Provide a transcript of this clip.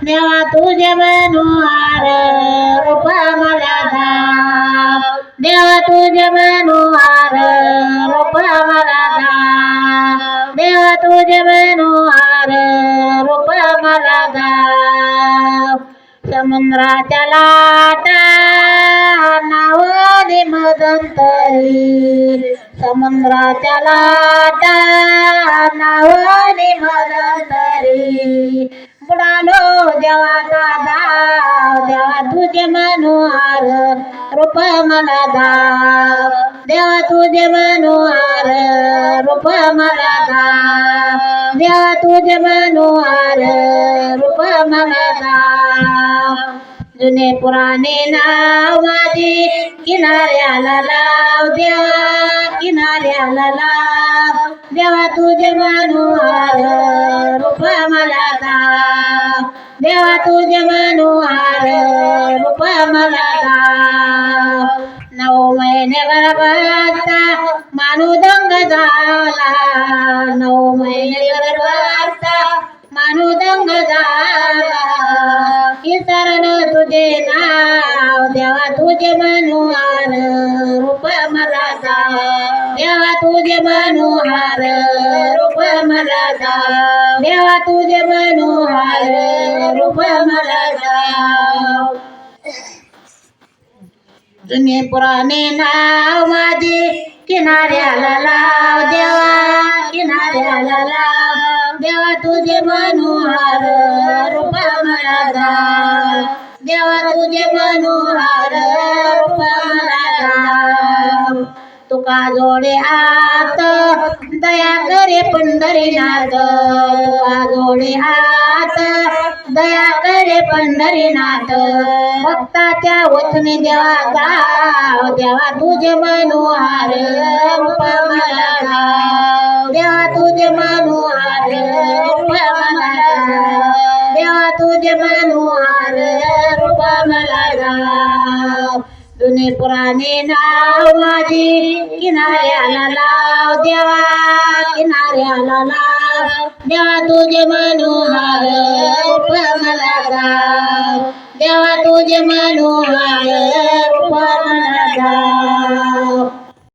देवा तुझे मनोहार रूप मला दाव देवा तुझे मनोहार रूप मला दाव देवा तुझे मनोहार रूप मला दाव समुद्राच्या लाटा नावाने मदंतरी समुद्राच्या लाटा नावाने मदंतरी बुडालो देवाचा दाव देवा तुझे मनोहार रूप मला दाव देवा तुझे मनोहार रूप मला दाव देवा तुझे मनोहार रूप मला दाव जुने पुराणे नाव माझे किनाऱ्याला लाव देवा किनाऱ्याला लाव देवा तुझे मनोहार रूप मला दाव देवा तुझे मनोहार रूप मला दाव 9 महिने गर्भाचा मानू दंग झाला 9 महिने गर्भाचा मानू दंग झाला विसरलं तुझे नाव देवा तुझे मनोहार रूप मला दाव देवा तुझे मनोहार रूप मला दाव देवा तुझे मनोहार रूप मला दाव जुने पुराणे नाव माझे किनाऱ्याला लाव देवा किनाऱ्याला लाव देवा तुझे मनोहार रूप मला दाव देवा तुझे मनोहार रूप मला दाव तुका जोडे हात दया करे पंढरीनाथ तुका जोडे हात दया करे पंढरीनाथ भक्ताच्या वचने देवा गाव देवा तुझे मनोहार रूप मला दाव देवा तुझे मनोहार रूप मला दाव देवा तुझे मनोहार रूप मला दाव जुने पुराणे नाव माझी किनाऱ्याला लाव देवा किनाऱ्याला लाव देवा तुझे मनोहार रूप मला दाव देवा तुझे मनोहार रूप मला दाव